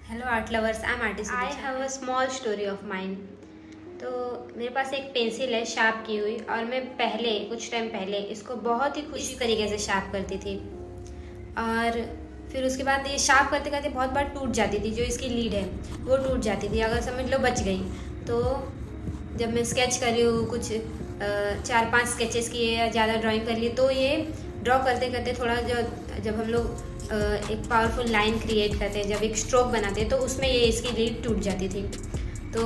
Hello art lovers, I am artist. I have a small story of mind. तो मेरे पास एक pencil है sharp की हुई, और मैं पहले कुछ टाइम पहले इसको बहुत ही खुशी तरीके से शार्प करती थी। और फिर उसके बाद ये शार्प करते करते बहुत बार टूट जाती थी। जो इसकी लीड है वो टूट जाती थी, अगर समझ लो बच गई। तो जब मैं स्केच कर रही हूँ, कुछ 4-5 स्केचेस किए या ज़्यादा ड्राइंग कर ली, तो ये ड्रॉ करते करते थोड़ा जो जब हम लोग एक पावरफुल लाइन क्रिएट करते हैं, जब एक स्ट्रोक बनाते हैं, तो उसमें ये इसकी लीड टूट जाती थी। तो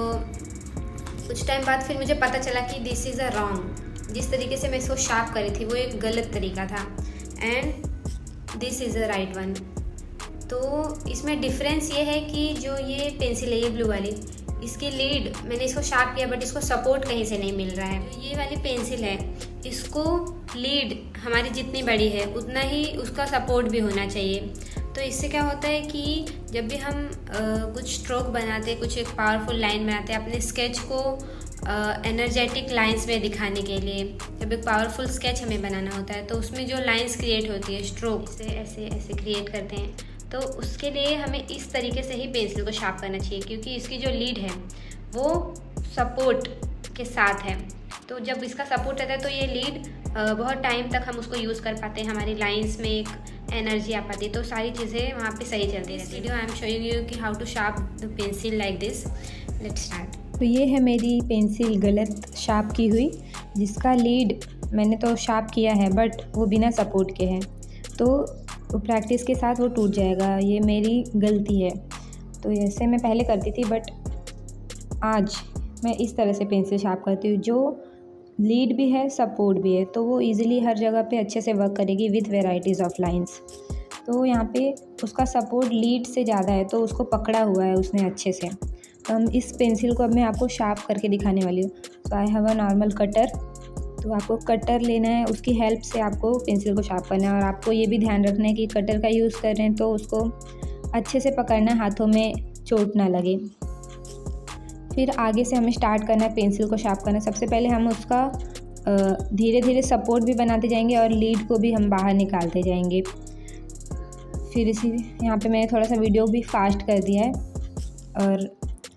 कुछ टाइम बाद फिर मुझे पता चला कि दिस इज़ अ रॉन्ग। जिस तरीके से मैं इसको शार्प करी थी वो एक गलत तरीका था, and this is a right one. तो इसमें डिफरेंस ये है कि जो ये पेंसिल है, ये ब्लू वाली, इसकी लीड मैंने इसको शार्प किया बट इसको सपोर्ट कहीं से नहीं मिल रहा है। जो ये वाली पेंसिल है, इसको लीड हमारी जितनी बड़ी है उतना ही उसका सपोर्ट भी होना चाहिए। तो इससे क्या होता है कि जब भी हम कुछ स्ट्रोक बनाते, कुछ एक पावरफुल लाइन बनाते हैं अपने स्केच को एनर्जेटिक लाइंस में दिखाने के लिए, जब एक पावरफुल स्केच हमें बनाना होता है, तो उसमें जो लाइंस क्रिएट होती है, स्ट्रोक से ऐसे ऐसे क्रिएट करते हैं, तो उसके लिए हमें इस तरीके से ही पेंसिल को शार्प करना चाहिए, क्योंकि इसकी जो लीड है वो सपोर्ट के साथ है। तो जब इसका सपोर्ट रहता है तो ये लीड बहुत टाइम तक हम उसको यूज़ कर पाते हैं, हमारी लाइंस में एक एनर्जी आ पाती है, तो सारी चीज़ें वहाँ पे सही चलती रहती है। Video I am showing you कि how to sharp the pencil like this. Let's start. तो ये है मेरी पेंसिल गलत शार्प की हुई, जिसका लीड मैंने तो शार्प किया है बट वो बिना सपोर्ट के है, तो प्रैक्टिस के साथ वो टूट जाएगा। ये मेरी गलती है। तो ऐसे मैं पहले करती थी बट आज मैं इस तरह से पेंसिल शार्प करती हूँ जो लीड भी है, सपोर्ट भी है, तो वो इजीली हर जगह पे अच्छे से वर्क करेगी विथ वेराइटीज़ ऑफ लाइंस। तो यहाँ पे उसका सपोर्ट लीड से ज़्यादा है, तो उसको पकड़ा हुआ है उसने अच्छे से। तो हम इस पेंसिल को अब मैं आपको शार्प करके दिखाने वाली हूँ। तो I have a normal cutter. तो आपको कटर लेना है, उसकी हेल्प से आपको पेंसिल को शार्प करना है। और आपको ये भी ध्यान रखना है कि कटर का यूज़ कर रहे हैं तो उसको अच्छे से पकड़ना है, हाथों में चोट ना लगे। फिर आगे से हमें स्टार्ट करना है पेंसिल को शार्प करना। सबसे पहले हम उसका धीरे धीरे सपोर्ट भी बनाते जाएंगे और लीड को भी हम बाहर निकालते जाएंगे। फिर इसी यहाँ पे मैंने थोड़ा सा वीडियो भी फास्ट कर दिया है। और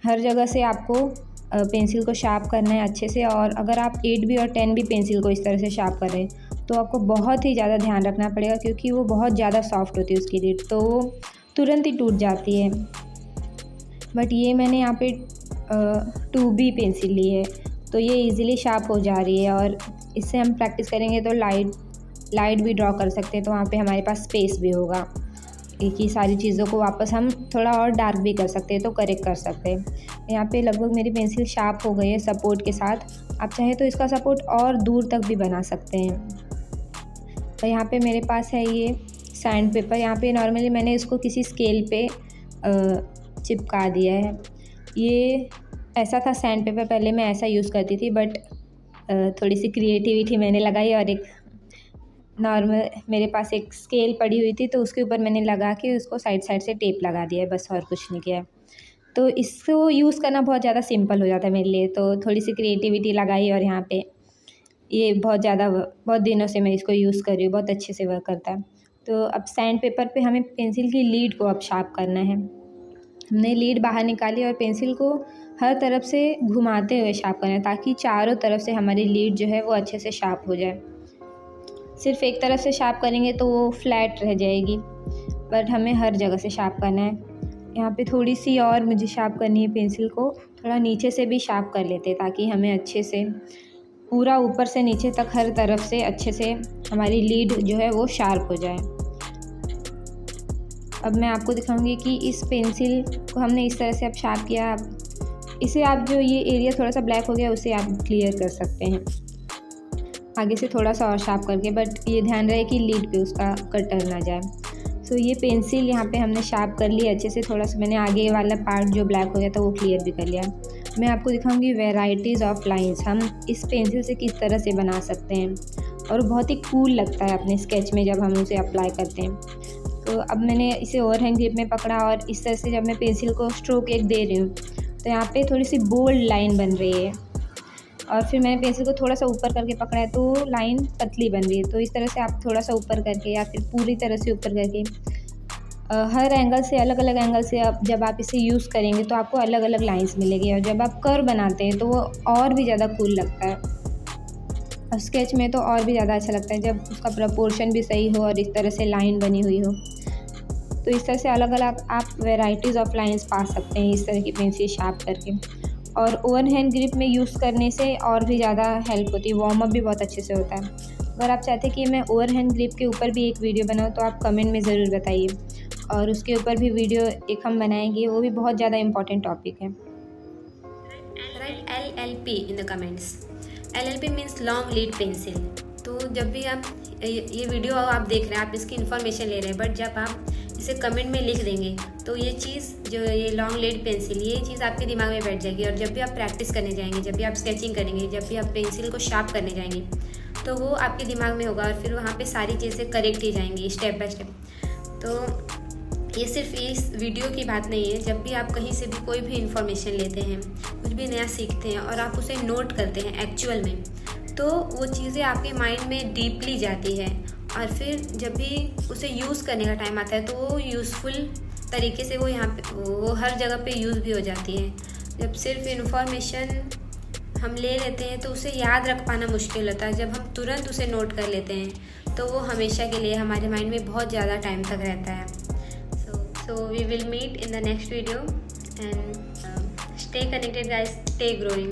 हर जगह से आपको पेंसिल को शार्प करना है अच्छे से। और अगर आप 8 भी और 10 भी पेंसिल को इस तरह से शार्प कर रहे हैं तो आपको बहुत ही ज़्यादा ध्यान रखना पड़ेगा, क्योंकि वो बहुत ज़्यादा सॉफ्ट होती है उसकी लीड, तो वो तुरंत ही टूट जाती है। बट ये मैंने यहाँ पे 2B पेंसिल ली है, तो ये इजीली शार्प हो जा रही है। और इससे हम प्रैक्टिस करेंगे तो लाइट भी ड्रॉ कर सकते हैं, तो वहाँ पे हमारे पास स्पेस भी होगा। एक ही सारी चीज़ों को वापस हम थोड़ा और डार्क भी कर सकते हैं, तो करेक्ट कर सकते हैं। यहाँ पे लगभग मेरी पेंसिल शार्प हो गई है सपोर्ट के साथ। आप चाहे तो इसका सपोर्ट और दूर तक भी बना सकते हैं। और यहाँ पे मेरे पास है ये सैंड पेपर। यहाँ पे नॉर्मली मैंने इसको किसी स्केल पे चिपका दिया है। ये ऐसा था सैंड पेपर, पहले मैं ऐसा यूज़ करती थी, बट थोड़ी सी क्रिएटिविटी मैंने लगाई और एक नॉर्मल मेरे पास एक स्केल पड़ी हुई थी, तो उसके ऊपर मैंने लगा के उसको साइड साइड से टेप लगा दिया है, बस और कुछ नहीं किया है। तो इसको यूज़ करना बहुत ज़्यादा सिंपल हो जाता है मेरे लिए, तो थोड़ी सी क्रिएटिविटी लगाई। और यहाँ पे ये बहुत दिनों से मैं इसको यूज़ कर रही हूँ, बहुत अच्छे से वर्क करता है। तो अब सैंड पेपर पे हमें पेंसिल की लीड को अब शार्प करना है। हमने लीड बाहर निकाली और पेंसिल को हर तरफ से घुमाते हुए शार्प करना है, ताकि चारों तरफ से हमारी लीड जो है वो अच्छे से शार्प हो जाए। सिर्फ एक तरफ से शार्प करेंगे तो वो फ्लैट रह जाएगी, बट हमें हर जगह से शार्प करना है। यहाँ पे थोड़ी सी और मुझे शार्प करनी है पेंसिल को, थोड़ा नीचे से भी शार्प कर लेते हैं, ताकि हमें अच्छे से पूरा ऊपर से नीचे तक हर तरफ से अच्छे से हमारी लीड जो है वो शार्प हो जाए। अब मैं आपको दिखाऊंगी कि इस पेंसिल को हमने इस तरह से अब शार्प किया। इसे आप जो ये एरिया थोड़ा सा ब्लैक हो गया उसे आप क्लियर कर सकते हैं आगे से थोड़ा सा और शार्प करके, बट ये ध्यान रहे कि लीड पे उसका कटर ना जाए। सो ये पेंसिल यहाँ पे हमने शार्प कर ली अच्छे से। थोड़ा सा मैंने आगे वाला पार्ट जो ब्लैक हो गया था वो क्लियर भी कर लिया। मैं आपको दिखाऊंगी वेराइटीज़ ऑफ लाइंस हम इस पेंसिल से किस तरह से बना सकते हैं, और बहुत ही कूल लगता है अपने स्केच में जब हम उसे अप्लाई करते हैं। तो अब मैंने इसे ओवरहैंड ग्रिप में पकड़ा और इस तरह से जब मैं पेंसिल को स्ट्रोक एक दे रही हूँ तो यहाँ पे थोड़ी सी बोल्ड लाइन बन रही है। और फिर मैंने पेंसिल को थोड़ा सा ऊपर करके पकड़ा है तो लाइन पतली बन रही है। तो इस तरह से आप थोड़ा सा ऊपर करके या फिर पूरी तरह से ऊपर करके हर एंगल से, अलग अलग एंगल से जब आप इसे यूज़ करेंगे तो आपको अलग अलग लाइंस मिलेगी, और जब आप कर्व बनाते हैं तो वो और भी ज़्यादा कूल लगता है। और स्केच में तो और भी ज़्यादा अच्छा लगता है जब उसका प्रपोर्शन भी सही हो और इस तरह से लाइन बनी हुई हो। तो इस तरह से अलग अलग आप वेराइटीज़ ऑफ लाइंस पा सकते हैं इस तरह की पेंसिल शार्प करके। और ओवन हैंड ग्रिप में यूज़ करने से और भी ज़्यादा हेल्प होती है, वार्म अप भी बहुत अच्छे से होता है। अगर आप चाहते हैं कि मैं ओवन हैंड ग्रिप के ऊपर भी एक वीडियो बनाऊँ तो आप कमेंट में ज़रूर बताइए, और उसके ऊपर भी वीडियो एक हम बनाएंगे, वो भी बहुत ज़्यादा इम्पॉर्टेंट टॉपिक है। Right LLP in the comments. LLP means long lead pencil. तो जब भी आप ये वीडियो आप देख रहे हैं, आप इसकी इन्फॉर्मेशन ले रहे हैं, बट जब आप इसे कमेंट में लिख देंगे तो ये चीज़ जो ये लॉन्ग लीड पेंसिल, ये चीज़ आपके दिमाग में बैठ जाएगी। और जब भी आप प्रैक्टिस करने जाएंगे, जब भी आप स्केचिंग करेंगे, जब भी आप पेंसिल को शार्प करने जाएंगे, तो वो आपके दिमाग में होगा और फिर वहाँ पे सारी चीज़ें करेक्ट ही जाएंगी स्टेप बाय स्टेप। तो ये सिर्फ इस वीडियो की बात नहीं है, जब भी आप कहीं से भी कोई भी इंफॉर्मेशन लेते हैं, कुछ भी नया सीखते हैं और आप उसे नोट करते हैं एक्चुअल में, तो वो चीज़ें आपके माइंड में डीपली जाती है, और फिर जब भी उसे यूज़ करने का टाइम आता है तो वो यूज़फुल तरीके से वो हर जगह पे यूज़ भी हो जाती है। जब सिर्फ इन्फॉर्मेशन हम ले लेते हैं तो उसे याद रख पाना मुश्किल होता है। जब हम तुरंत उसे नोट कर लेते हैं तो वो हमेशा के लिए हमारे माइंड में बहुत ज़्यादा टाइम तक रहता है। So we will meet in the next video, and stay connected guys, stay growing.